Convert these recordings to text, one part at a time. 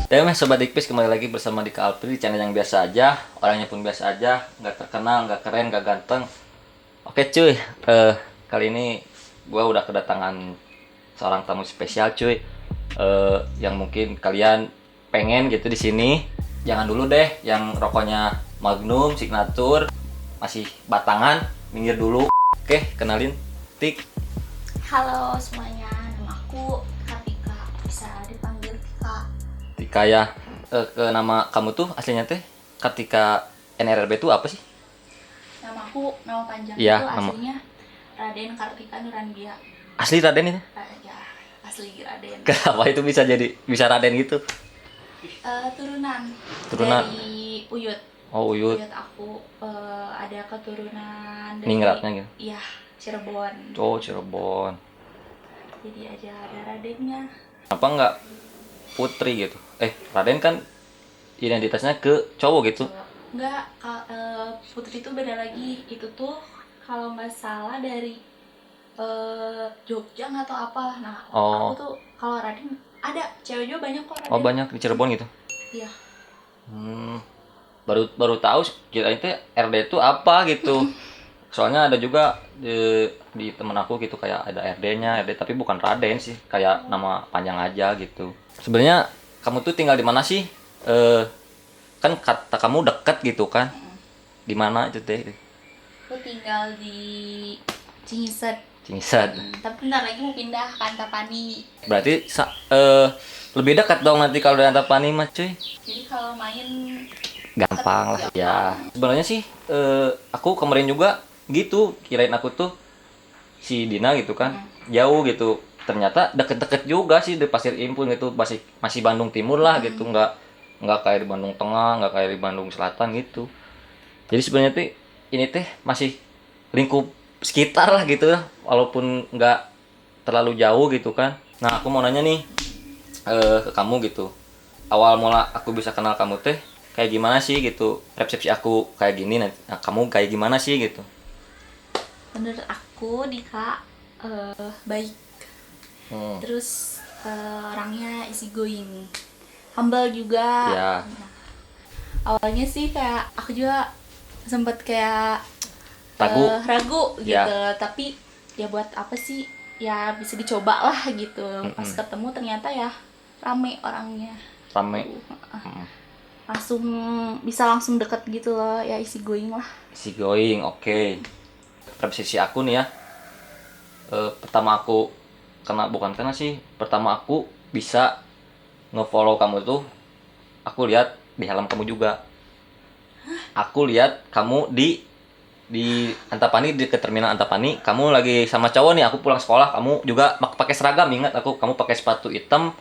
Sobat Dikpis, kembali lagi bersama Dika Alpri di channel yang biasa aja. Orangnya pun biasa aja, nggak terkenal, nggak keren, nggak ganteng. Oke cuy, kali ini gue udah kedatangan seorang tamu spesial cuy. Yang mungkin kalian pengen gitu di sini. Jangan dulu deh, yang rokoknya Magnum, Signature, masih batangan, minggir dulu. Oke, kenalin, Tik. Halo semuanya, nama aku Kartika, bisa dipanggil Tika. Tika ya. Ke nama kamu tuh aslinya teh Kartika NRRB tuh apa sih? Nama aku, nama panjang Iya, itu nama. aslinya Raden Kartika Nurandia. Asli Raden itu? Ya, asli Raden. Kenapa itu bisa Raden gitu? Turunan dari Uyut. Oh, Uyut. Uyut aku ada keturunan dari Ningratnya gitu. Iya, Cirebon. Oh, Cirebon. Jadi ada Radennya. Apa enggak Putri gitu? Raden kan identitasnya ke cowok gitu. Enggak, Putri itu beda lagi. Itu tuh kalau nggak salah dari Jogja atau apa. Nah, Oh. aku tuh kalau Raden ada cewek juga banyak kok Raden. Oh, banyak di Cirebon gitu. Iya. Baru tahu kira itu RD itu apa gitu. Soalnya ada juga di temen aku gitu kayak ada RD-nya, RD tapi bukan Raden sih, kayak nama panjang aja gitu. Sebenarnya kamu tuh tinggal di mana sih? Kan kata kamu deket gitu kan? Di mana itu teh? Aku tinggal di Cingiset. Cingisat. Tapi bentar lagi mau pindah ke Antapani. Berarti lebih dekat dong nanti kalau dari Antapani mah cuy. Jadi kalau main Gampang lah ya. Sebenarnya sih aku kemarin juga gitu kirain aku tuh si Dina gitu kan jauh gitu. Ternyata deket-deket juga sih di Pasir Impun gitu, masih Bandung Timur lah gitu, nggak kayak di Bandung Tengah, nggak kayak di Bandung Selatan gitu. Jadi sebenarnya tuh ini teh masih lingkup sekitar lah gitu lah, walaupun nggak terlalu jauh gitu kan. Nah aku mau nanya nih ke kamu gitu, awal mula aku bisa kenal kamu teh kayak gimana sih gitu, resepsi aku kayak gini nanti, nah, kamu kayak gimana sih gitu. menurut aku Dika baik. Terus orangnya easy going, humble juga. Ya. Nah, awalnya sih kayak aku juga sempet kayak ragu gitu, Ya. tapi ya buat apa sih, ya bisa dicoba lah gitu. Pas ketemu ternyata ya rame orangnya, Rame. langsung deket gitu loh, ya easy going lah. Easy going, oke. Resepsi aku nih ya, pertama aku pertama aku bisa ngefollow kamu tuh, aku lihat di helm kamu juga. Aku lihat kamu di Antapani, di ke terminal Antapani, kamu lagi sama cowok nih. Aku pulang sekolah, kamu juga pakai seragam, ingat aku, kamu pakai sepatu hitam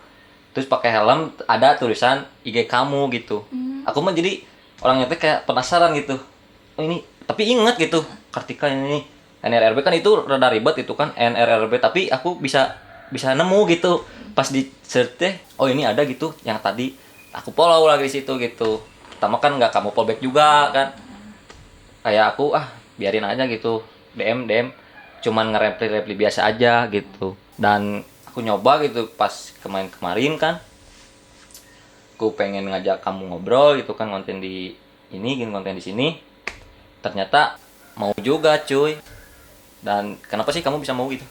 terus pakai helm, ada tulisan IG kamu gitu. Aku mah jadi orangnya tuh kayak penasaran gitu, oh ini, tapi inget gitu Kartika ini NRRB kan, itu rada ribet itu kan NRRB, tapi aku bisa nemu gitu pas di search deh, oh ini ada gitu yang tadi aku follow lagi di situ gitu. Pertama kan nggak kamu follow back juga kan, kayak aku biarin aja gitu, DM cuman nge-reply biasa aja gitu. Dan aku nyoba gitu pas kemarin kan, aku pengen ngajak kamu ngobrol gitu kan, konten di ini, gini konten di sini, ternyata mau juga cuy. Dan kenapa sih kamu bisa mau gitu?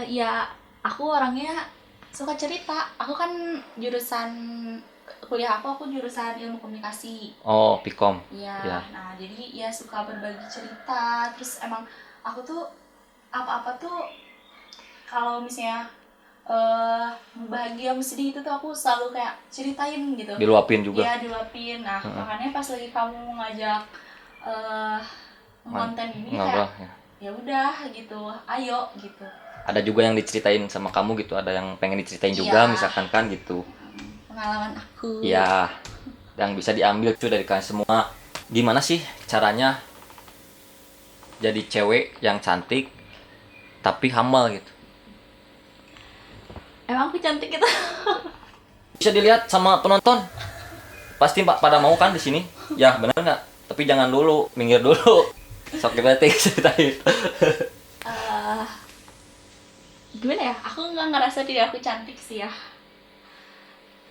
Ya aku orangnya suka cerita. Aku kan kuliah aku jurusan ilmu komunikasi. Oh, Pikom. Iya, Ya. nah jadi ya suka berbagi cerita. Terus emang aku tuh apa-apa tuh kalau misalnya bahagia sedih itu tuh aku selalu kayak ceritain gitu. Diluapin juga. Iya, diluapin. Nah, makanya pas lagi kamu ngajak konten ini Ngobrol, kayak ya udah gitu, ayo gitu. ada juga yang diceritain sama kamu gitu, ada yang pengen diceritain juga, Iya. misalkan kan gitu. Pengalaman aku. Iya, yang bisa diambil cuy dari kalian semua. Gimana sih caranya jadi cewek yang cantik tapi humble gitu? Emang aku cantik gitu. Bisa dilihat sama penonton. Pasti pada mau kan di sini? Ya, benar nggak? Tapi jangan dulu, minggir dulu. Sok kita ceritain. Gimana ya? Aku nggak ngerasa diri aku cantik sih ya.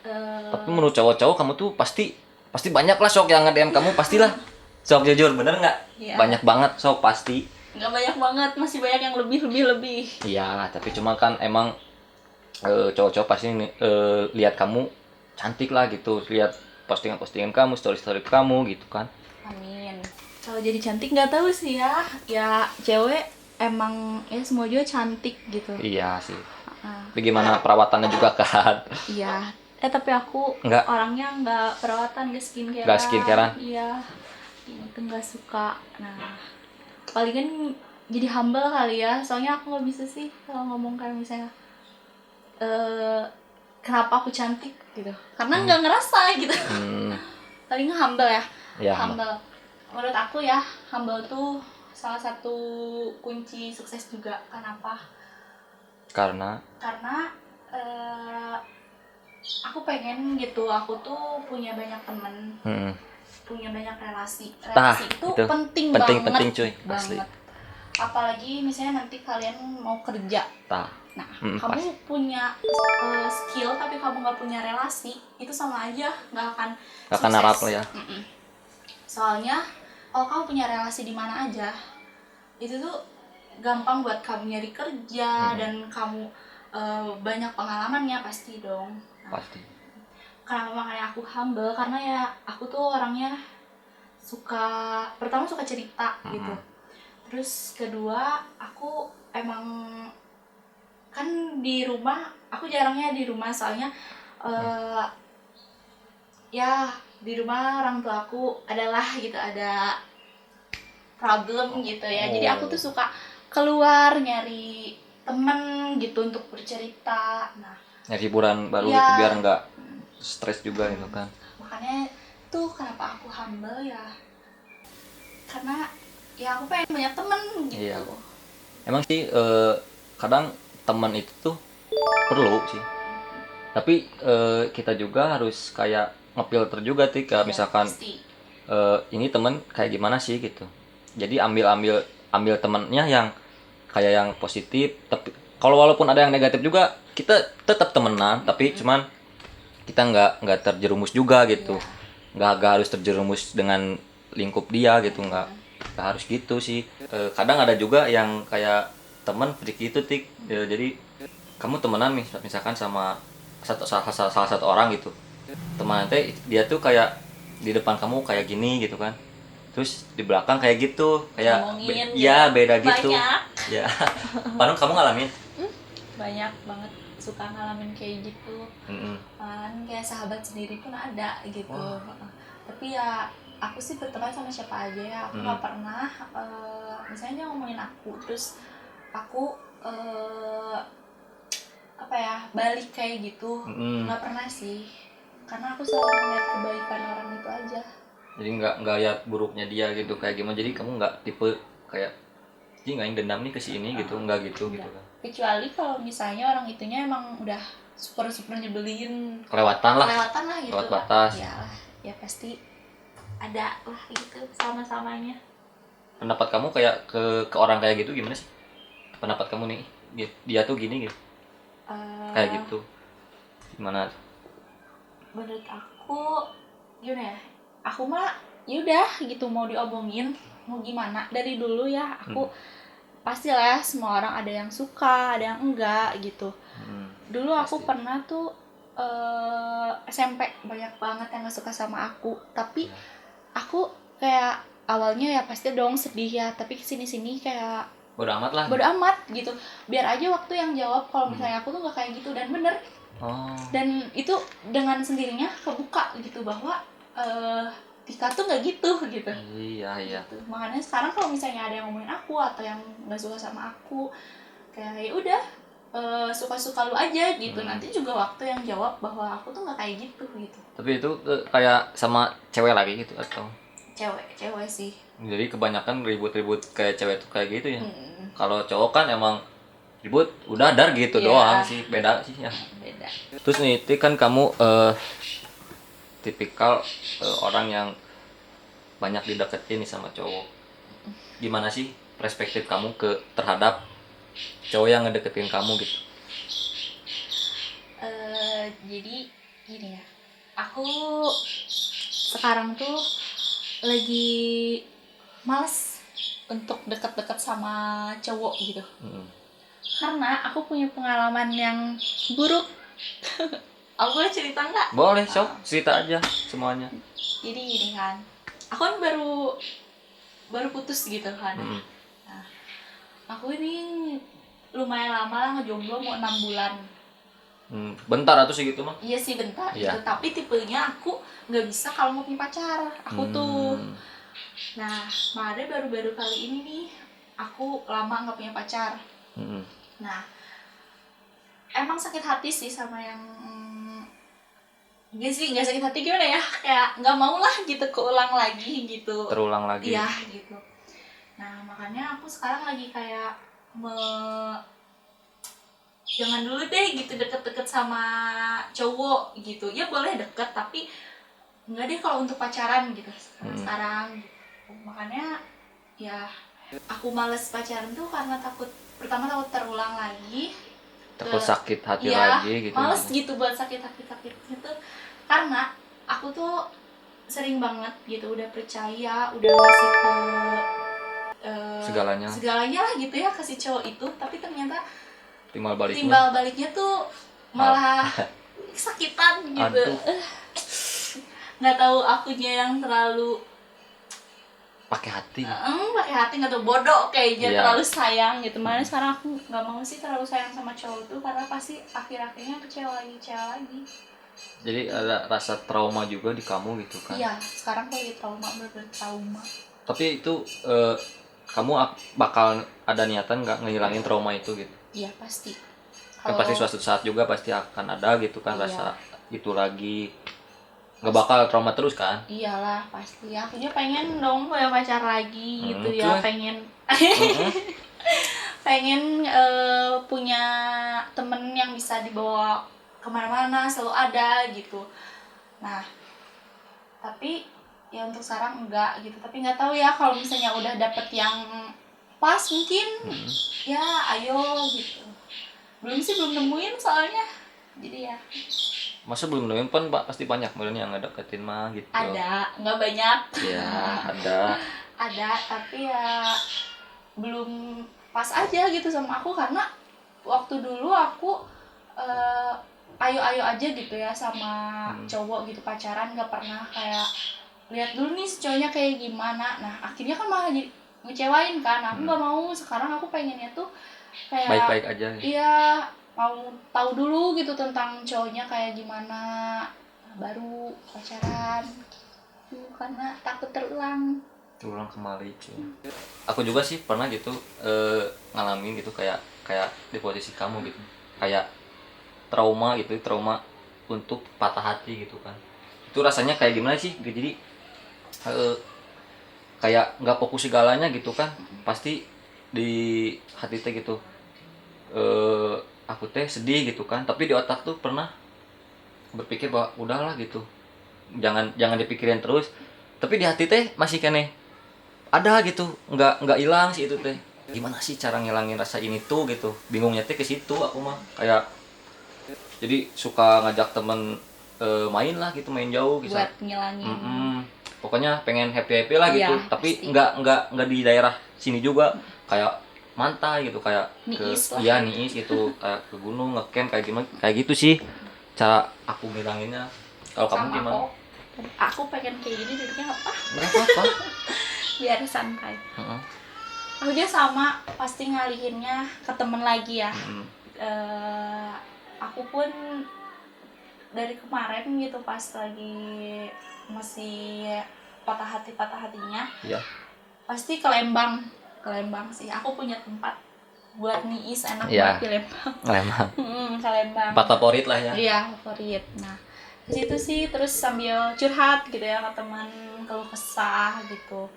Tapi menurut cowok-cowok kamu tuh pasti banyak lah sok yang nge-DM kamu pastilah. Sok jujur bener nggak? Iya. Banyak banget sok pasti. Nggak banyak banget, masih banyak yang lebih. Iya, tapi cuma kan emang cowok-cowok pasti lihat kamu cantik lah gitu, lihat postingan-postingan kamu, story-story kamu gitu kan. Amin. Kalau jadi cantik nggak tahu sih ya. Ya cewek emang ya semua juga cantik gitu. Iya sih. Ah, Tapi gimana perawatannya juga kan? iya. Tapi aku Nggak. orangnya nggak perawatan, nggak skincare. Nggak skincare-an? Iya. Itu nggak suka. Nah, palingan jadi humble kali ya. Soalnya aku nggak bisa sih kalau ngomong kayak misalnya kenapa aku cantik gitu. Karena nggak ngerasa gitu. Paling humble ya. Iya, Humble. Menurut aku ya, humble tuh salah satu kunci sukses juga. Kenapa? karena Karena aku pengen gitu, aku tuh punya banyak temen, punya banyak relasi. Relasi itu penting banget, penting cuy, asli. banget. Apalagi misalnya nanti kalian mau kerja. Nah, kamu punya skill tapi kamu nggak punya relasi, itu sama aja nggak akan narap lo sukses. ya. Soalnya kalau kamu punya relasi di mana aja, itu tuh gampang buat kamu nyari kerja dan kamu banyak pengalamannya pasti dong. Nah, Pasti. kenapa makanya aku humble? Karena ya aku tuh orangnya pertama suka cerita gitu. Terus kedua, aku emang kan di rumah, aku jarangnya di rumah soalnya ya di rumah orang tua aku adalah gitu, ada problem gitu ya. Jadi aku tuh suka keluar nyari temen gitu untuk bercerita. Nah, Nyari hiburan baru ya, gitu biar nggak stres juga gitu kan. makanya tuh kenapa aku humble ya, karena ya aku pengen banyak temen gitu. Iya. Emang sih kadang teman itu tuh perlu sih. Tapi kita juga harus kayak ngefilter juga kayak misalkan Pasti. ini teman kayak gimana sih gitu. Jadi ambil temannya yang kayak yang positif, tapi kalau walaupun ada yang negatif juga kita tetap temenan, tapi cuman kita nggak terjerumus juga gitu. Nggak harus terjerumus dengan lingkup dia gitu, nggak harus gitu sih. Kadang ada juga yang kayak teman seperti itu jadi kamu temenan misalkan sama salah satu orang gitu, teman nanti dia tuh kayak di depan kamu kayak gini gitu kan, terus di belakang kayak gitu, kayak beda gitu. Banyak. Ya. Padahal kamu ngalamin? Banyak banget suka ngalamin kayak gitu. Kan kayak sahabat sendiri pun ada gitu. Tapi ya aku sih berteman sama siapa aja ya. Aku nggak pernah misalnya dia ngomongin aku terus aku balik kayak gitu. Nggak pernah sih, karena aku selalu melihat kebaikan orang itu aja. Jadi nggak lihat buruknya dia gitu kayak gimana, jadi kamu nggak tipe kayak jadi nggak yang dendam nih ke si ini gitu, nggak gitu gitu kan. Kecuali kalau misalnya orang itunya emang udah super nyebelin, kelewatan lah gitu, lewat batas. ya pasti ada lah gitu sama-samanya. Pendapat kamu kayak ke orang kayak gitu gimana sih? Pendapat kamu nih, dia tuh gini gitu, kayak gitu gimana? Menurut aku gimana ya, aku mah yaudah gitu, mau diomongin mau gimana, dari dulu ya aku pastilah semua orang ada yang suka ada yang enggak gitu. Dulu aku pernah tuh SMP banyak banget yang gak suka sama aku, tapi aku kayak awalnya ya pasti dong sedih ya, tapi kesini-sini kayak bodo amat lah, bodo amat gitu, biar aja waktu yang jawab kalau misalnya aku tuh gak kayak gitu. Dan bener, dan itu dengan sendirinya kebuka gitu bahwa Tika tuh nggak gitu. Iya gitu. Makanya sekarang kalau misalnya ada yang ngomongin aku atau yang nggak suka sama aku, kayak ya udah suka-suka lu aja gitu. Nanti juga waktu yang jawab bahwa aku tuh nggak kayak gitu. Tapi itu kayak sama cewek lagi gitu atau cewek sih, jadi kebanyakan ribut-ribut kayak cewek tuh kayak gitu ya. Kalau cowok kan emang ribut udah dar gitu doang sih, beda sih ya. Beda. Terus nih kan kamu tipikal orang yang banyak dideketin nih sama cowok. Gimana sih perspektif kamu terhadap cowok yang ngedeketin kamu gitu? Jadi Gini ya, aku sekarang tuh lagi males untuk deket-deket sama cowok gitu. Karena aku punya pengalaman yang buruk. Aku boleh cerita nggak? Boleh, sok cerita aja semuanya. Jadi gini kan, aku kan baru putus gitu kan. Nah, aku ini lumayan lama lah ngejomblo, mau 6 bulan. Bentar atau segitu mah? Iya sih bentar Iya. gitu, tapi tipenya aku nggak bisa kalau mau punya pacar. Aku tuh. Nah, kemarin baru-baru kali ini nih, aku lama nggak punya pacar. Nah, emang sakit hati sih sama yang nggak sakit hati gimana ya, kayak nggak mau lah gitu keulang lagi gitu, Terulang lagi. iya gitu. Nah makanya aku sekarang lagi kayak jangan dulu deh gitu deket-deket sama cowok gitu, ya boleh deket tapi nggak deh kalau untuk pacaran gitu sekarang gitu. Makanya ya aku males pacaran tuh karena pertama takut terulang lagi, takut sakit hati ya, lagi gitu. males gitu buat sakit gitu, karena aku tuh sering banget gitu udah percaya, udah ngasih ke segalanya lah gitu ya kasih cowok itu, tapi ternyata timbal baliknya tuh malah sakitan gitu. Nggak tahu akunya yang terlalu pakai hati nggak tahu, bodoh kayaknya, terlalu sayang gitu. Makanya sekarang aku nggak mau sih terlalu sayang sama cowok tuh, karena pasti akhir-akhirnya kecewa lagi. Jadi ada rasa trauma juga di kamu gitu kan? Iya, sekarang aku lagi bener-bener trauma. Tapi itu kamu bakal ada niatan nggak ngehilangin trauma itu gitu? Iya pasti. Kan pasti suatu saat juga pasti akan ada gitu kan, rasa itu lagi. Nggak bakal trauma terus kan? Iyalah pasti. Akunya pengen dong punya pacar lagi gitu ya, pengen pengen punya temen yang bisa dibawa kemana-mana, selalu ada gitu. Nah tapi ya untuk sekarang enggak gitu, tapi nggak tahu ya kalau misalnya udah dapet yang pas mungkin ya ayo gitu. Belum nemuin soalnya, jadi ya. Masa belum nemuin pun pasti banyak modelnya yang ngedeketin mah gitu. Ada, nggak banyak. Ya ada. Ada, tapi ya belum pas aja gitu sama aku, karena waktu dulu aku ayo aja gitu ya sama cowok gitu, pacaran nggak pernah kayak lihat dulu nih si cowoknya kayak gimana. Nah akhirnya kan malah jadi ngecewain kan. Aku nggak mau, sekarang aku pengennya tuh kayak baik-baik aja. Iya, mau tahu dulu gitu tentang cowoknya kayak gimana, baru pacaran tuh, karena takut terulang kembali sih. Aku juga sih pernah gitu ngalamin gitu kayak di posisi kamu gitu, kayak trauma untuk patah hati gitu kan. Itu rasanya kayak gimana sih? Jadi kayak nggak fokus segalanya gitu kan, pasti di hati teh gitu aku teh sedih gitu kan, tapi di otak tuh pernah berpikir bahwa udahlah gitu, jangan dipikirin terus, tapi di hati teh masih kene ada gitu, nggak hilang sih itu teh. Gimana sih cara ngilangin rasa ini tuh gitu, bingungnya teh ke situ aku mah. Kayak jadi suka ngajak temen main lah gitu, main jauh gitu buat ngilangin. Pokoknya pengen happy lah gitu, iya, tapi pasti. nggak di daerah sini juga, kayak mantai gitu, kayak niis niis gitu, kayak ke gunung ngecamp kayak gimana, kayak gitu sih cara aku ngilanginnya. Kalau kamu gimana? Aku pengen kayak gini duduknya nggak apa biar santai. Aku juga sama, pasti ngalihinnya ke temen lagi ya. Aku pun dari kemarin gitu pas lagi masih patah hatinya pasti ke Lembang sih. Aku punya tempat buat niis enak banget di Lembang. Ke Lembang. Tempat favorit lah ya. Iya, favorit. Nah, di situ sih terus sambil curhat gitu ya ke teman, keluh kesah gitu.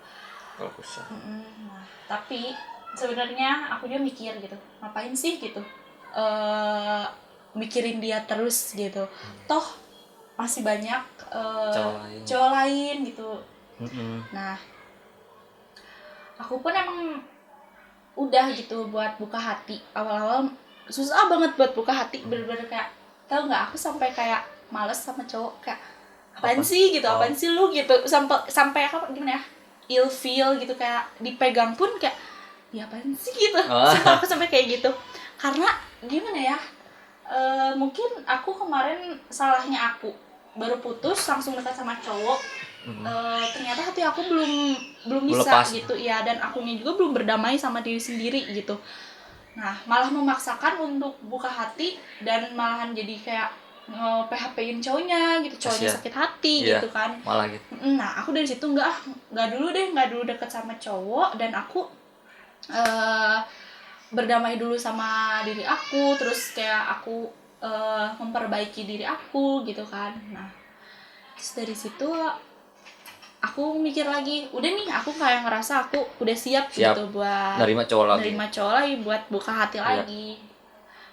Nah, tapi sebenarnya aku juga mikir gitu, ngapain sih gitu mikirin dia terus gitu. Toh masih banyak cowok lain gitu. Nah, aku pun emang udah gitu buat buka hati. Awal-awal susah banget buat buka hati, bener-bener kayak, tau nggak, aku sampai kayak males sama cowok, kayak apaan sih gitu, apaan sih lu gitu, sampai apa gimana ya, ilfeel gitu, kayak dipegang pun kayak ya apaan sih gitu. Sumpah aku sampai kayak gitu, karena gimana ya, mungkin aku kemarin salahnya aku baru putus langsung dekat sama cowok. Ternyata hati aku belum bisa lepas gitu ya, dan akunya juga belum berdamai sama diri sendiri gitu. Nah, malah memaksakan untuk buka hati dan malahan jadi kayak PHP-in cowoknya gitu, cowoknya sakit hati gitu kan. Malah gitu. Nah, aku dari situ nggak dulu deket sama cowok, dan aku berdamai dulu sama diri aku, terus kayak aku memperbaiki diri aku gitu kan. Nah, terus dari situ aku mikir lagi, udah nih aku kayak ngerasa aku udah siap gitu buat nerima cowok lagi buat buka hati lagi.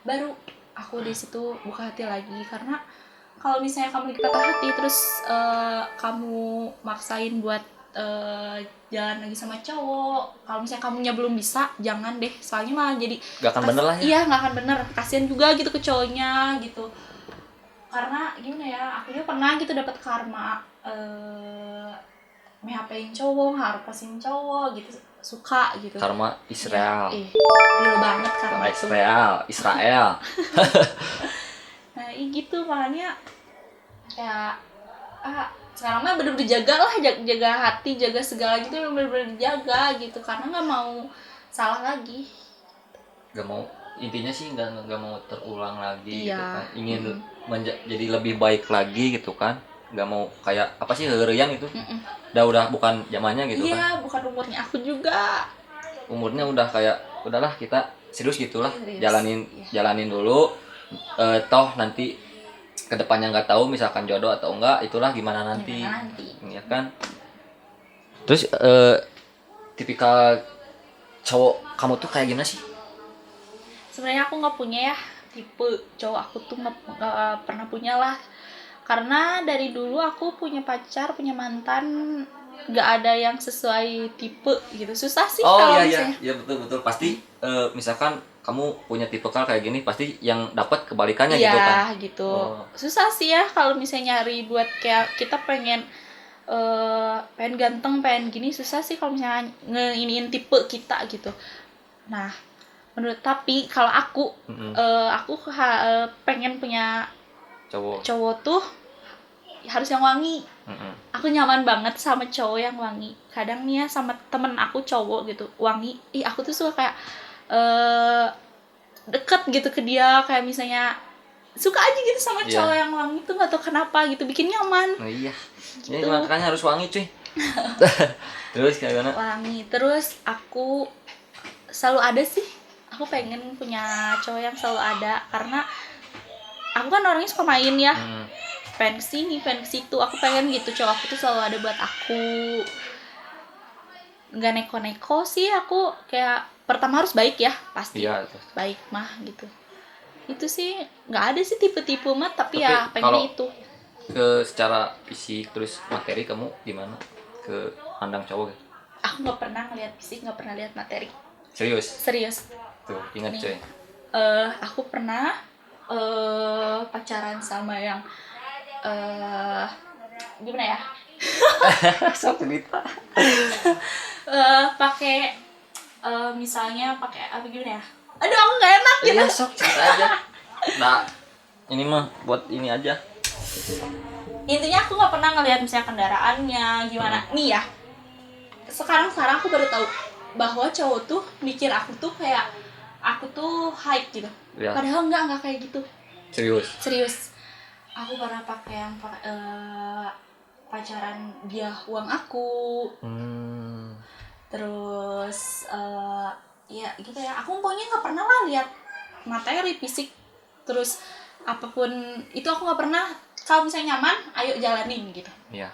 Baru aku di situ buka hati lagi, karena kalau misalnya kamu lagi patah hati terus kamu maksain buat jalan lagi sama cowok, kalau misalnya kamunya belum bisa, jangan deh, soalnya malah jadi gak akan bener lah ya. Iya, gak akan bener, kasian juga gitu ke cowoknya gitu. Karena gimana ya, aku juga pernah gitu dapat karma PHP-in cowok, harpasin cowok gitu, suka gitu. Karma Israel. Real banget karma itu. Israel. Nah, gitu makanya kayak sekarang mah bener-bener jaga hati, jaga segala gitu, bener-bener dijaga gitu, karena nggak mau salah lagi. Gak mau, intinya sih nggak mau terulang lagi gitu kan, ingin jadi lebih baik lagi gitu kan, nggak mau kayak apa sih herian itu. Udah bukan zamannya gitu kan. Iya, bukan umurnya aku juga. Umurnya udah kayak udahlah kita serius gitulah, jalanin dulu. Toh nanti kedepannya nggak tahu misalkan jodoh atau enggak, itulah gimana nanti. Ya kan. Terus tipikal cowok kamu tuh kayak gimana sih? Sebenarnya aku nggak punya ya tipe cowok, aku tuh nggak pernah punya lah, karena dari dulu aku punya pacar, punya mantan, nggak ada yang sesuai tipe gitu, susah sih kalau misalnya. Iya betul pasti. Misalkan kamu punya tipe kayak gini, pasti yang dapat kebalikannya gitu kan. Iya gitu. Susah sih ya kalau misalnya nyari buat kayak kita pengen ganteng, pengen gini, susah sih kalau misalnya ngeiniin tipe kita gitu. Nah, tapi kalau aku pengen punya cowok tuh harus yang wangi. Aku nyaman banget sama cowok yang wangi. Kadang nih ya sama temen aku cowok gitu wangi, aku tuh suka kayak deket gitu ke dia, kayak misalnya suka aja gitu sama cowok yang wangi tuh, nggak tahu kenapa gitu, bikin nyaman. Iya gitu. Ini makanya harus wangi cuy. Terus kayak gimana? Wangi. Terus aku selalu ada sih, aku pengen punya cowok yang selalu ada, karena aku kan orangnya suka main ya, pengen kesini pengen kesitu, aku pengen gitu cowok aku tuh selalu ada buat aku, nggak neko-neko sih. Aku kayak pertama harus baik ya, pasti baik mah gitu. Itu sih nggak ada sih tipe-tipe mah, tapi ya pengen itu. Ke secara fisik terus materi kamu gimana ke pandang cowok gitu? Aku nggak pernah ngeliat fisik, nggak pernah lihat materi. Serius tuh, ingat coy. Aku pernah pacaran sama yang gimana ya? Pakai misalnya pakai apa gimana ya? Aduh, aku nggak enak gitu. Iya, sok cerita aja. Nah, ini mah buat ini aja. Intinya aku nggak pernah ngelihat misalnya kendaraannya gimana. Nih ya, sekarang aku baru tahu bahwa cowok tuh mikir aku tuh kayak aku tuh hype gitu. Padahal nggak kayak gitu. Serius. Aku pernah pakai yang pacaran dia uang aku. Terus ya gitu ya. Aku pokoknya nggak pernah lah lihat materi fisik. Terus apapun itu aku nggak pernah. Kalau misalnya nyaman, ayo jalanin gitu. Iya.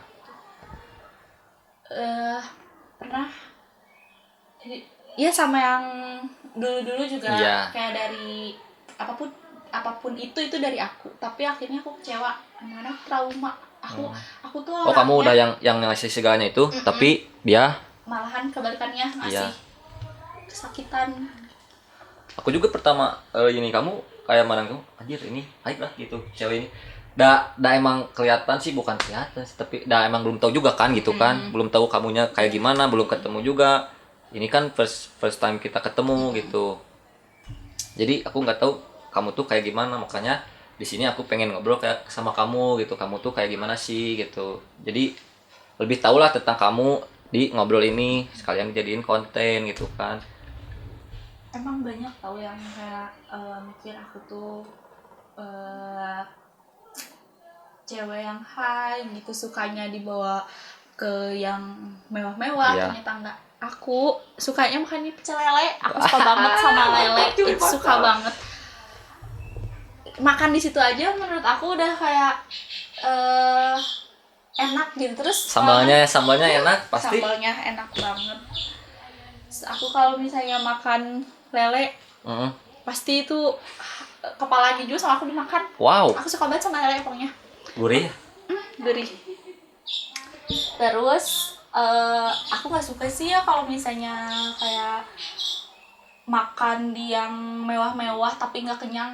Pernah. Ya sama yang dulu juga kayak dari apapun itu dari aku, tapi akhirnya aku kecewa, karena trauma. Aku tuh orangnya, kamu udah yang ngasih segalanya itu, tapi dia malahan kebalikannya ngasih kesakitan. Aku juga pertama ini kamu kayak mana kamu, anjir ini hype lah gitu cewek ini, emang kelihatan sih, bukan kelihatan sih, tapi emang belum tahu juga kan gitu kan. Belum tahu kamunya kayak gimana, belum ketemu juga. Ini kan first time kita ketemu gitu. Jadi aku nggak tahu kamu tuh kayak gimana, makanya di sini aku pengen ngobrol kayak sama kamu gitu. Kamu tuh kayak gimana sih gitu. Jadi lebih tahu lah tentang kamu di ngobrol ini, sekalian jadiin konten gitu kan. Emang banyak tau yang kayak mikir aku tuh cewek yang high gitu, sukanya dibawa ke yang mewah-mewah. Iya. Ternyata enggak. Aku sukanya makan pecel lele. Aku suka banget sama lele. Itu suka banget. Makan di situ aja menurut aku udah kayak enak gitu. Terus Sambalnya enak pasti. sambalnya enak banget. Terus aku kalau misalnya makan lele pasti itu kepalanya juga sama aku dimakan. Wow, Aku suka banget sama lele pokoknya. gurih. Gurih. Terus aku nggak suka sih ya kalau misalnya kayak makan di yang mewah-mewah tapi nggak kenyang.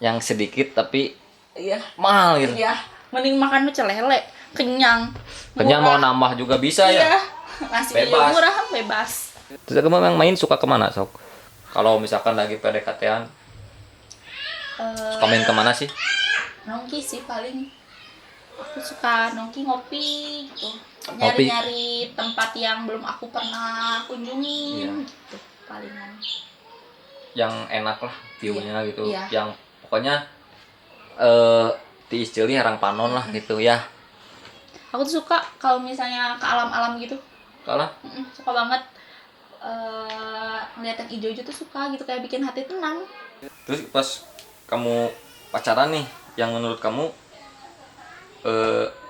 Yang sedikit tapi Iya. mahal gitu. Iya. Mending makan pecel lele, kenyang. Kenyang mau Murah. nambah juga bisa Iya. ya. Nasinya Bebas. murah, bebas. Terus kamu memang main suka kemana sok? Kalau misalkan lagi PDKT-an, suka main kemana sih? Nongki sih paling. Aku suka nongki ngopi gitu. Ngopi. Nyari-nyari tempat yang belum aku pernah kunjungin Iya. gitu palingan. Yang enak lah view-nya gitu. Iya. Yang pokoknya diistili harang panon lah gitu ya. Aku tuh suka kalau misalnya ke alam-alam gitu. Kalau Suka banget ngeliat yang hijau-hijau tuh suka gitu, kayak bikin hati tenang. terus pas kamu pacaran nih, yang menurut kamu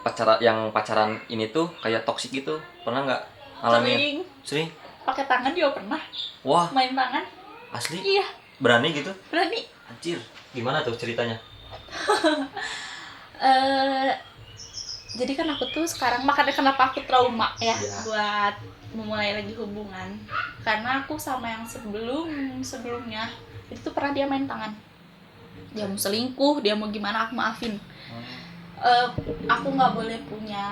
pacaran ini tuh kayak toksik gitu, pernah nggak ngalamin? Sering? Pakai tangan juga pernah, Wah, main tangan. asli? Iya, Berani gitu? berani. Anjir, gimana tuh ceritanya? Jadi kan aku tuh sekarang, makanya kenapa aku trauma ya Iya. buat memulai lagi hubungan, karena aku sama yang sebelumnya itu tuh pernah dia main tangan. Dia mau selingkuh, dia mau gimana, aku maafin. Aku nggak boleh punya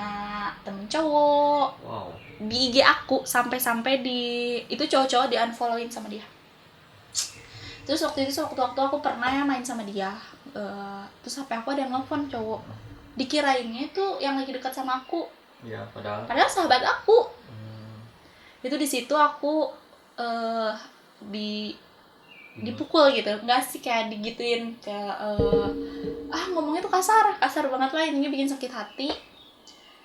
temen cowok Wow. di IG aku, sampai di itu cowok-cowok di unfollowin sama dia. Terus waktu aku pernah ya main sama dia, terus HP aku ada yang nelfon cowok, dikirainnya tuh yang lagi dekat sama aku, Ya, padahal. padahal sahabat aku. Itu di situ aku dipukul gitu, nggak sih kayak digituin, kayak ngomongnya tuh kasar banget lah, ini bikin sakit hati.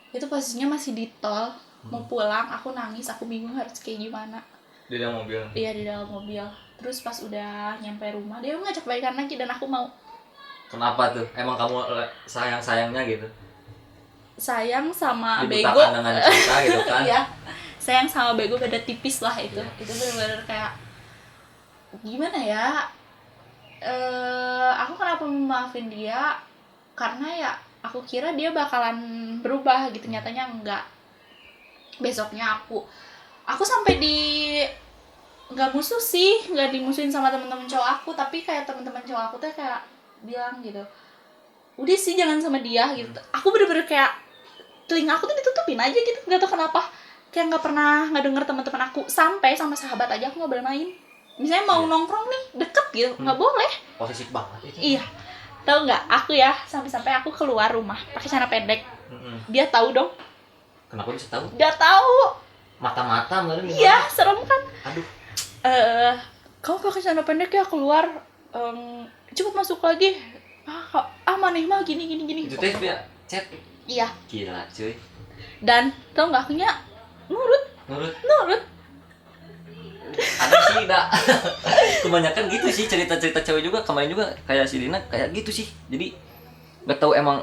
Itu posisinya masih di tol, mau pulang, aku nangis, aku bingung harus kayak gimana. Di dalam mobil. Iya, di dalam mobil. Terus pas udah nyampe rumah, dia ngajak baikan lagi dan aku mau. Kenapa tuh? Emang kamu sayang-sayangnya gitu? Sayang sama bego. Dibutakan dengan cinta gitu kan? Iya. Sayang sama bego beda tipis lah itu. Itu benar-benar kayak gimana ya? Aku kenapa memaafin dia? Karena ya aku kira dia bakalan berubah gitu, nyatanya enggak. Besoknya aku sampai nggak musuh sih, nggak dimusuhin sama teman-teman cowok aku, tapi kayak teman-teman cowok aku tuh kayak bilang gitu, udah sih jangan sama dia gitu. Aku bener-bener kayak telinga aku tuh ditutupin aja gitu, nggak tahu kenapa, kayak nggak pernah denger teman-teman aku. Sampai sama sahabat aja aku nggak boleh main, misalnya mau nongkrong nih deket gitu, nggak boleh. Posesif banget itu. Iya, tahu nggak, aku ya sampai aku keluar rumah pakai celana pendek. Dia tahu dong. Kenapa bisa tahu? Dia tahu. Mata-mata malah. Iya, serem kan. Aduh. Kamu pakai celana pendek ya, keluar, cepet masuk lagi. Maneh mah gini. Itu teh dia chat. Iya. Gila cuy. Dan tau nggak, akunya nurut. Ada sih dah. Kebanyakan gitu sih cerita-cerita cewek juga, kemarin juga kayak si Dina kayak gitu sih. Jadi nggak tahu emang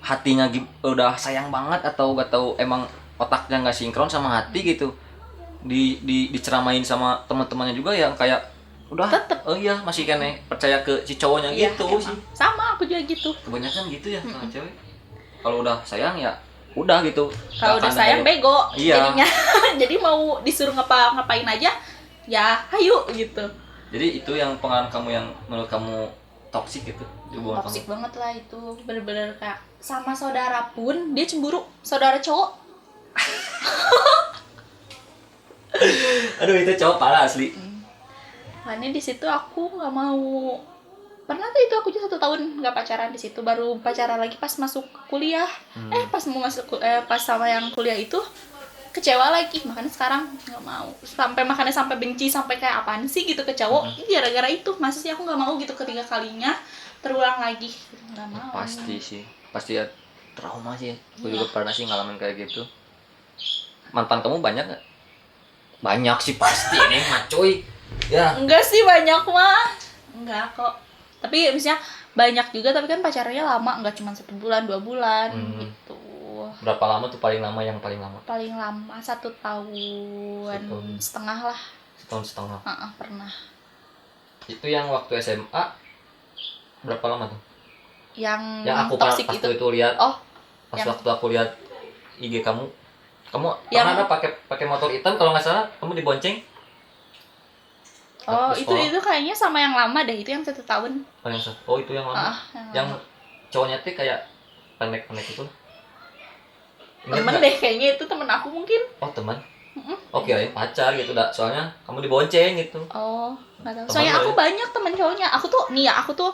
hatinya udah sayang banget atau nggak tahu emang otaknya nggak sinkron sama hati gitu. Diceramain sama teman-temannya juga yang kayak udah Tetep. oh iya masih kene percaya ke si cowoknya Iya, gitu emang. sih. Sama aku juga gitu. Kebanyakan gitu ya sama cewek. Kalau udah sayang ya udah gitu. Kalau udah Nggak akan sayang ada- bego Iya. jadinya. Jadi mau disuruh ngapain aja ya hayu gitu. Jadi itu yang pengalaman kamu yang menurut kamu toksik gitu di hubungan kamu? Toksik banget lah itu, bener-bener kayak sama saudara pun dia cemburu, saudara cowok. Aduh itu cowok parah asli. Makanya di situ aku nggak mau. Pernah tuh itu aku juga 1 tahun nggak pacaran di situ, baru pacaran lagi pas masuk kuliah. Pas mau masuk pas sama yang kuliah itu kecewa lagi, makanya sekarang nggak mau. Makanya sampai benci, sampai kayak apaan sih gitu ke cowok. Gara-gara itu masa sih aku nggak mau gitu ketiga kalinya terulang lagi, nggak mau. Pasti sih, pasti ya trauma sih. Aku Iya. juga pernah sih ngalamin kayak gitu. Mantan kamu banyak nggak? Banyak sih pasti ini mah cuy. Ya. Enggak sih banyak mah, enggak kok. Tapi misalnya banyak juga, tapi kan pacarnya lama, nggak cuma 1 bulan 2 bulan gitu. Berapa lama tuh paling lama, yang paling lama? Paling lama 1 tahun setengah lah. 1,5 tahun. Pernah. Itu yang waktu SMA berapa lama tuh? Yang Yang aku toxic pas itu. itu lihat. Oh, Pas yang- waktu aku lihat IG kamu Yang- pernah ada pakai motor hitam kalau nggak salah, kamu dibonceng. Oh, Waktu itu sekolah. kayaknya sama yang lama deh, itu yang 1 tahun. Oh itu yang lama. Yang Lama. cowoknya tuh kayak pendek-pendek itu. Ingat Temen nggak? deh kayaknya, itu temen aku mungkin. Oh teman. Oke, pacar gitu dah. Soalnya kamu dibonceng gitu. Oh, nggak tahu. Temen Soalnya lo aku ya? banyak temen cowoknya. Aku tuh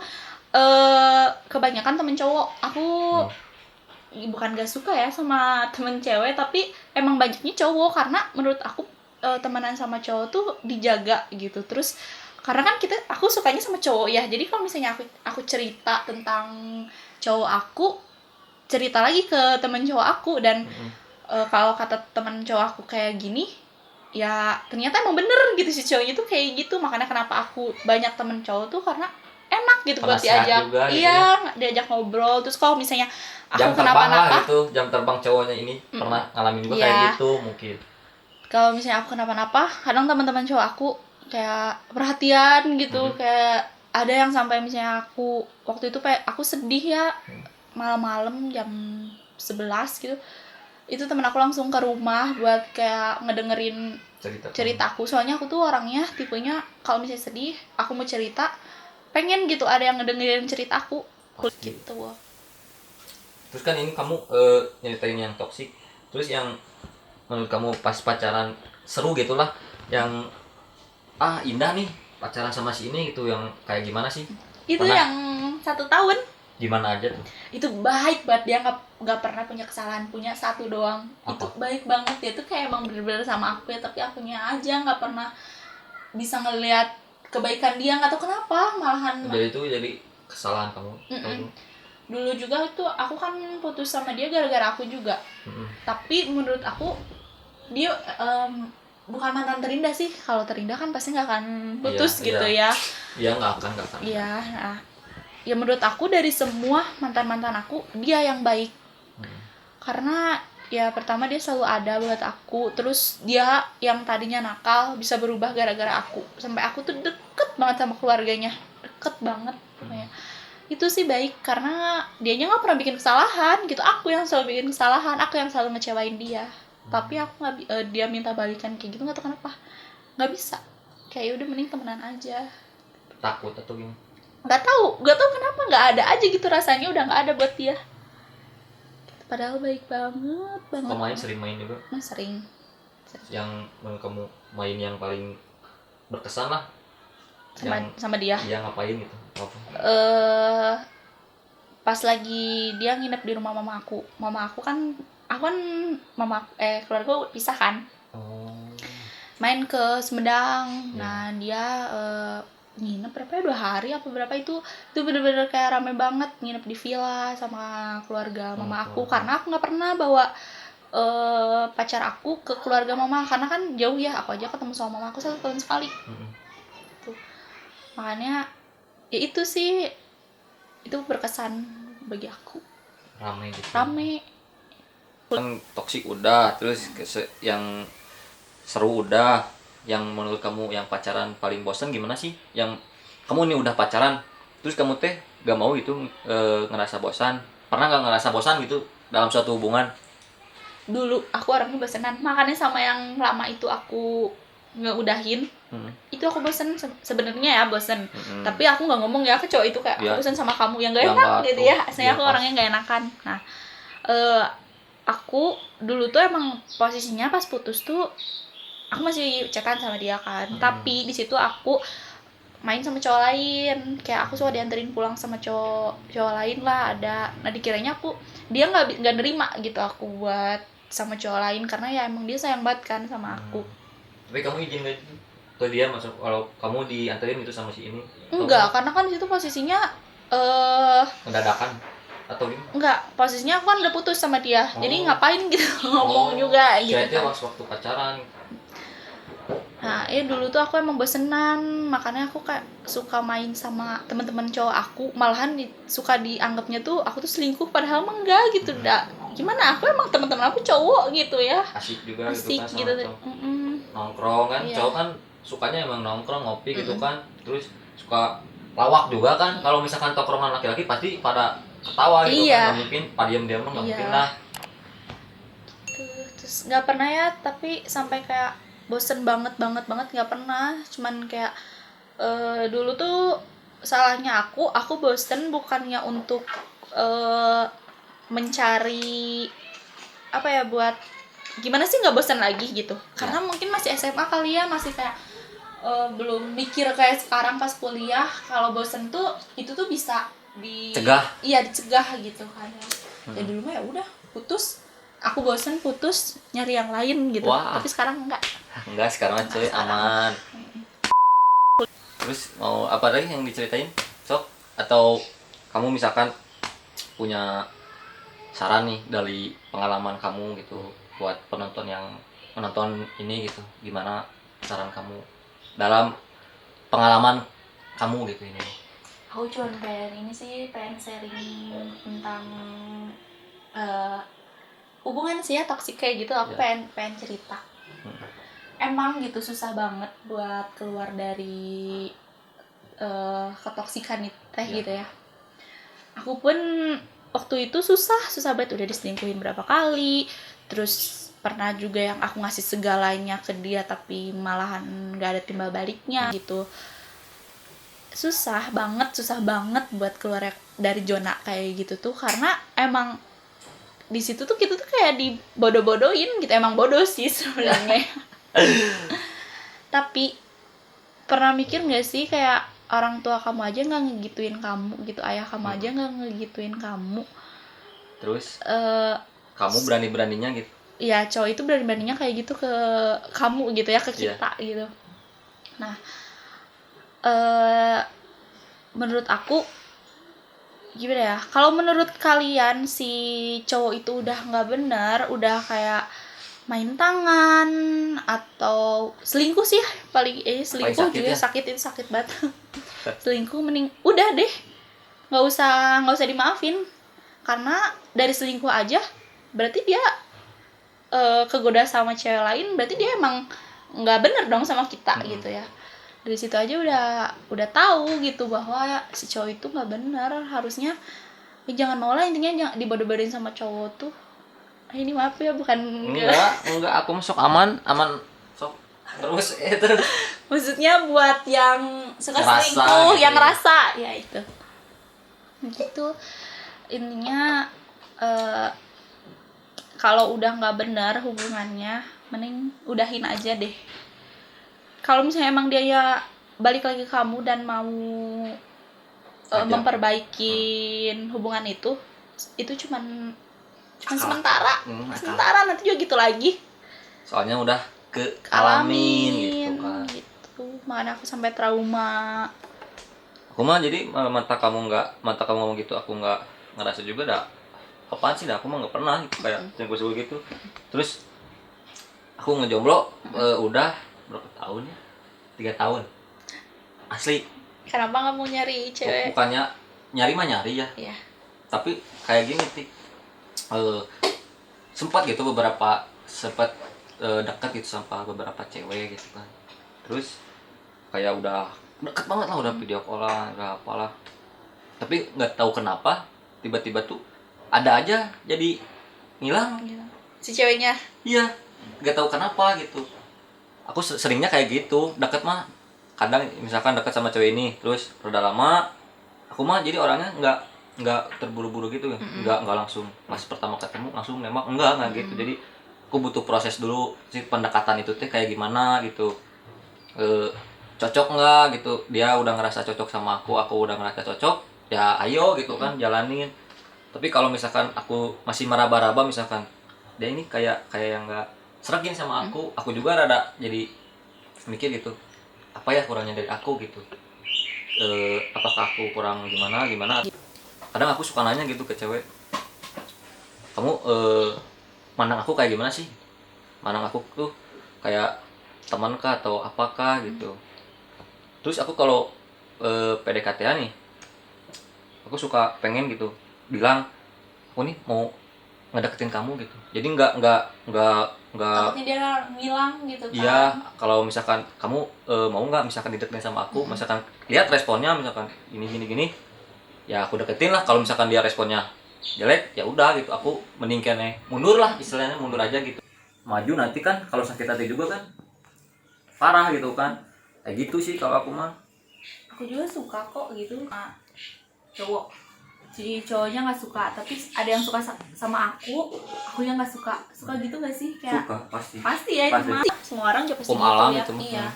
kebanyakan temen cowok. Aku bukan gak suka ya sama temen cewek, tapi emang banyaknya cowok karena menurut aku temenan sama cowok tuh dijaga gitu. Terus karena kan aku sukanya sama cowok ya, jadi kalau misalnya aku cerita tentang cowok aku, cerita lagi ke temen cowok aku, dan kalau kata temen cowok aku kayak gini, ya ternyata emang bener gitu si cowoknya tuh kayak gitu. Makanya kenapa aku banyak temen cowok tuh karena enak gitu buat Penasehat diajak, juga gitu iya, diajak ngobrol. Terus kalau misalnya jam aku terbang lah kenapa-napa, gitu, jam terbang cowoknya ini pernah ngalamin juga Iya. kayak gitu mungkin. kalau misalnya aku kenapa-napa, kadang teman-teman cowok aku kayak perhatian gitu, kayak ada yang sampai misalnya aku waktu itu aku sedih ya, malam-malam jam 11 gitu, itu temen aku langsung ke rumah buat kayak ngedengerin ceritaku. Soalnya aku tuh orangnya tipenya kalau misalnya sedih, aku mau cerita, pengen gitu ada yang ngedengerin ceritaku gitu. Terus kan ini kamu nyeritain yang toksik, terus yang menurut kamu pas pacaran seru gitulah, yang indah nih pacaran sama si ini gitu, yang kayak gimana sih? Itu Pernah? yang 1 tahun Gimana aja tuh? itu baik banget, dia nggak pernah punya kesalahan, punya satu doang. Apa? Itu baik banget, dia tuh kayak emang bener-bener sama aku ya, tapi akunya aja nggak pernah bisa ngelihat kebaikan dia, nggak tahu kenapa, malahan. Jadi itu jadi kesalahan kamu. Dulu juga tuh aku kan putus sama dia gara-gara aku juga. Tapi menurut aku dia bukan mantan terindah sih. Kalau terindah kan pasti nggak akan putus Iya, gitu iya. ya. Iya nggak akan. Iya. Nah, ya menurut aku dari semua mantan aku dia yang baik. Karena ya pertama dia selalu ada buat aku. Terus dia yang tadinya nakal bisa berubah gara-gara aku. Sampai aku tuh deket banget sama keluarganya, deket banget pokoknya. Itu sih baik karena dianya nggak pernah bikin kesalahan gitu. Aku yang selalu bikin kesalahan, aku yang selalu ngecewain dia. Tapi aku nggak dia minta balikan kayak gitu, nggak tahu kenapa, nggak bisa. Kayak udah mending temenan aja. Takut atau gimana? Nggak tahu kenapa, nggak ada aja gitu rasanya, udah nggak ada buat dia. Padahal baik banget. Pemain sering main juga. Sering. Yang menurut kamu main yang paling berkesan lah, sama dia. Iya ngapain gitu? Apa? Pas lagi dia nginep di rumah mama aku kan keluarga pisah kan. Main ke Sumedang. Nah dia nginep berapa ya, 2 hari apa berapa, itu bener-bener kayak rame banget, nginep di villa sama keluarga mama aku. Karena aku nggak pernah bawa pacar aku ke keluarga mama karena kan jauh ya, aku aja ketemu sama mama aku 1 tahun sekali. Makanya ya itu sih, itu berkesan bagi aku. Rame gitu. Kan toksik udah, terus yang seru udah, yang menurut kamu yang pacaran paling bosan gimana sih? Yang kamu ini udah pacaran terus kamu teh gak mau gitu ngerasa bosan? Pernah gak ngerasa bosan gitu dalam suatu hubungan? Dulu aku orangnya bosenan, makanya sama yang lama itu aku ngeudahin. Itu aku bosen sebenarnya ya, bosen. Mm-mm. Tapi aku nggak ngomong ya ke cowok itu kayak Iya. aku bosen sama kamu yang gak Ya, enak nggak gitu tuh. ya. Saya Iya, aku pas. orangnya nggak enakan. Nah, aku dulu tuh emang posisinya pas putus tuh aku masih chatan sama dia kan. Tapi di situ aku main sama cowok lain, kayak aku suka dianterin pulang sama cowok lain lah ada. Nah dikiranya dia nggak nerima gitu aku buat sama cowok lain karena ya emang dia sayang banget kan sama aku. Tapi kamu izin gak ke dia masuk kalau kamu dianterin itu sama si ini? Enggak, karena kan di situ posisinya Mendadakan atau gimana? enggak, posisinya aku kan udah putus sama dia. Jadi ngapain gitu ngomong juga gitu Jadi kan. waktu pacaran. Nah, dulu tuh aku emang bosenan, makanya aku kayak suka main sama teman-teman cowok aku, malahan suka dianggapnya tuh aku tuh selingkuh padahal mah enggak gitu. Gimana, aku emang teman-teman aku cowok gitu ya. Asik juga Asik gitu kan sama gitu. cowok. Nongkrong kan, Iya. cowok kan sukanya emang nongkrong ngopi gitu kan. Terus suka lawak juga kan. Kalau misalkan tongkrongan laki-laki pasti pada ketawa gitu Iya. kan. Nggak mungkin diam-diam nggak Iya. mungkin lah. Terus nggak pernah ya, tapi sampai kayak bosen banget nggak pernah. Cuman kayak dulu tuh salahnya aku bosen bukannya untuk mencari apa ya, buat gimana sih nggak bosen lagi gitu, karena mungkin masih SMA kali ya, masih kayak belum mikir kayak sekarang pas kuliah. Kalau bosen tuh itu tuh bisa Cegah. iya dicegah gitu kan ya. Dulu mah ya udah putus, aku bosen putus nyari yang lain gitu. Wah. Tapi sekarang Enggak, sekarang mah cuy aman. Terus mau apa lagi yang diceritain? Sok, atau kamu misalkan punya saran nih dari pengalaman kamu gitu buat penonton yang menonton ini gitu, gimana saran kamu dalam pengalaman kamu gitu ini? Aku cuma pengen sharing tentang hubungan sih ya, toksik kayak gitu. Aku pengen cerita. Emang gitu susah banget buat keluar dari ketoksikan itu gitu ya. Aku pun waktu itu susah banget, udah diselingkuhin berapa kali. Terus pernah juga yang aku ngasih segalanya ke dia tapi malahan nggak ada timbal baliknya gitu. Susah banget buat keluar dari zona kayak gitu tuh, karena emang di situ tuh kita tuh kayak dibodoh-bodohin gitu. Emang bodoh sih sebenarnya. Tapi pernah mikir nggak sih kayak orang tua kamu aja nggak ngegituin kamu gitu, ayah kamu aja nggak ngegituin kamu, Terus kamu berani-beraninya gitu? ya cowok itu berani-beraninya kayak gitu ke kamu gitu ya, ke kita gitu. Nah menurut aku gimana ya, kalau menurut kalian si cowok itu udah nggak benar, udah kayak main tangan atau selingkuh sih paling selingkuh sakit juga ya? sakit, itu sakit banget. Selingkuh mending udah deh, nggak usah dimaafin, karena dari selingkuh aja berarti dia kegoda sama cewek lain, berarti dia emang nggak bener dong sama kita gitu ya. Dari situ aja udah tahu gitu bahwa si cowok itu nggak bener. Harusnya jangan mau lah, intinya jangan dibodoh-bodohin sama cowok tuh. Ini maaf ya, bukan enggak, aku masuk aman sok terus terus. Maksudnya buat yang suka Ngerasa selingkuh gitu yang ya. ngerasa ya itu gitu. Intinya kalau udah nggak benar hubungannya, mending udahin aja deh. Kalau misalnya emang dia ya balik lagi ke kamu dan mau memperbaikin hubungan itu cuman sementara, nanti juga gitu lagi. Soalnya udah kealamin gitu kan. Gitu. Makanya aku sampai trauma. Aku mah jadi mata kamu ngomong gitu, aku nggak ngerasa juga dah apaan sih dah, aku mah nggak pernah gitu, kayak selingkuh gitu. Terus aku ngejomblo udah berapa tahun ya, 3 tahun asli. Kenapa nggak mau nyari cewek? Bukannya nyari mah nyari ya, Iya. tapi kayak gini tik sempat gitu dekat gitu sama beberapa cewek gitu kan. Terus kayak udah deket banget lah, udah video callan, udah apalah, tapi nggak tahu kenapa tiba-tiba tuh ada aja jadi ngilang. Si ceweknya. Iya, nggak tahu kenapa gitu. aku seringnya kayak gitu. Deket mah kadang misalkan deket sama cewek ini terus udah lama, aku mah jadi orangnya nggak terburu-buru gitu ya. Nggak langsung pas pertama ketemu langsung nembak, enggak gitu. Jadi aku butuh proses dulu sih pendekatan itu teh kayak gimana gitu. Cocok nggak gitu, dia udah ngerasa cocok sama aku udah ngerasa cocok, ya ayo gitu kan jalanin. Tapi kalau misalkan aku masih meraba-raba, misalkan dia ini kayak yang nggak serakin sama aku juga rada jadi mikir gitu, apa ya kurangnya dari aku gitu. Apakah aku kurang gimana. Kadang aku suka nanya gitu ke cewek, kamu mandang aku kayak gimana sih, mandang aku tuh kayak teman kah atau apakah gitu. Terus aku kalau PDKT-an nih, aku suka pengen gitu bilang, aku nih mau ngedeketin kamu gitu. Jadi nggak takutnya dia ngilang gitu kan. Iya, kalau misalkan kamu mau nggak misalkan dideketin sama aku, misalkan lihat responnya misalkan gini, ya aku deketin lah. Kalau misalkan dia responnya jelek, ya udah gitu, aku mending kene mundur lah, istilahnya mundur aja gitu. Maju nanti kan kalau sakit hati juga kan parah gitu kan. Kayak gitu sih kalau aku mah. Aku juga suka kok gitu cowok, jadi cowoknya nggak suka tapi ada yang suka sama aku yang nggak suka gitu nggak sih? Kayak Suka pasti ya, Pasti. cuma semua orang juga pasti Hukum gitu alam ya. itu mah. Iya.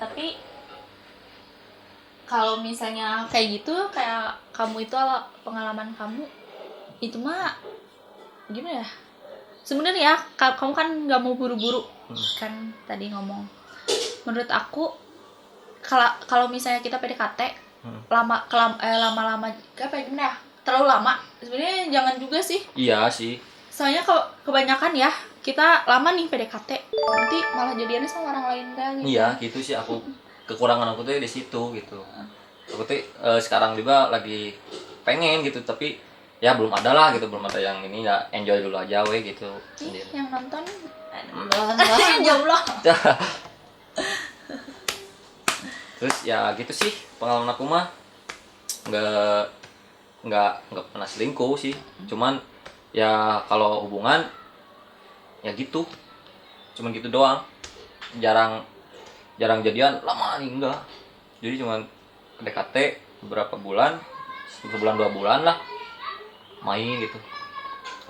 Tapi kalau misalnya kayak gitu, kayak kamu itu pengalaman kamu itu mah gimana ya? Sebenarnya kamu kan nggak mau buru-buru kan tadi ngomong. Menurut aku kalau misalnya kita PDKT lama-lama apa ya, gimana ya? Terlalu lama sebenarnya jangan juga sih. Iya sih. Soalnya kalau kebanyakan ya kita lama nih PDKT, nanti malah jadiannya sama orang lain kan gitu. Iya gitu sih aku. Kekurangan aku tuh di situ gitu. Aku tuh sekarang juga lagi pengen gitu, tapi ya belum ada lah gitu, belum ada yang ini, ya enjoy dulu aja we gitu sendiri. Yang nonton jomblo. Terus ya gitu sih pengalaman aku mah, nggak pernah selingkuh sih. Cuman ya kalau hubungan ya gitu, cuman gitu doang. Jarang jadian lama nih, enggak. Jadi cuman PDKT beberapa bulan, 1-2 bulan lah main gitu,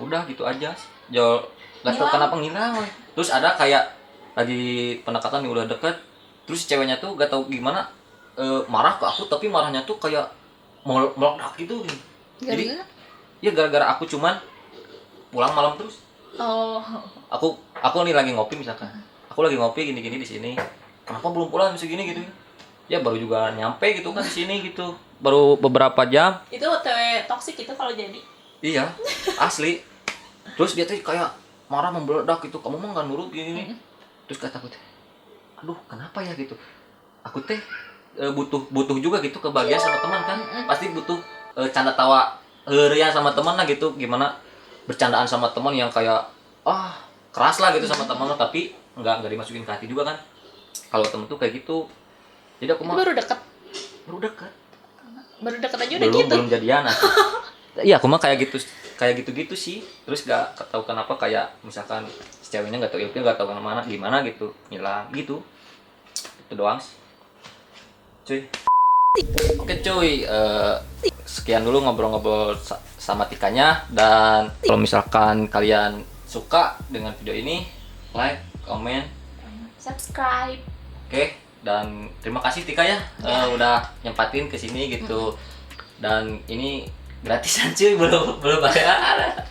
udah gitu aja. Jauh nggak tahu kenapa ngilang. Terus ada kayak lagi pendekatan nih, udah deket, terus ceweknya tuh gak tahu gimana marah ke aku, tapi marahnya tuh kayak meledak gitu. Jadi ya gara-gara aku cuman pulang malam terus. Aku nih lagi ngopi misalkan, aku lagi ngopi gini di sini, kenapa belum pulang segini gitu ya, baru juga nyampe gitu kan di sini gitu, baru beberapa jam. Itu cewek toksik itu kalau jadi. Iya asli. Terus dia tuh kayak marah membeledak gitu, kamu mah nggak nurut gini. Terus kata aku teh, aduh kenapa ya gitu, aku teh butuh juga gitu kebahagiaan sama teman kan. Pasti butuh canda tawa riang sama teman lah gitu. Gimana bercandaan sama teman yang kayak keras lah gitu sama teman lo, tapi nggak dimasukin ke hati juga kan kalau temen tuh kayak gitu. Jadi aku mah baru dekat aja udah gitu. Belum jadian. Iya aku mah kayak gitu sih. Terus gak tahu kenapa kayak misalkan si ceweknya nggak tahu ilfil, nggak tahu kemana gimana gitu, hilang gitu. Itu doang sih cuy. Oke cuy, sekian dulu ngobrol-ngobrol sama Tikanya. Dan kalau misalkan kalian suka dengan video ini, like, comment, subscribe. Oke, dan terima kasih Tika ya, udah nyempatin ke sini gitu. Dan ini gratisan cuy, belum bayar.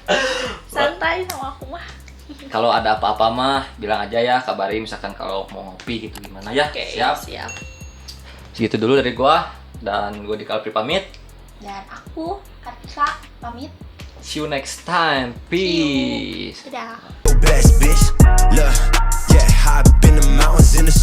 Santai sama aku mah. Kalau ada apa-apa mah bilang aja ya, kabarin misalkan kalau mau ngopi gitu gimana ya. Oke, siap. Segitu dulu dari gua, dan gua di Kalpri pamit. Dan aku Kartika pamit. See you next time. Peace. Dadah. Best bitch, look, yeah, high up in the mountains in the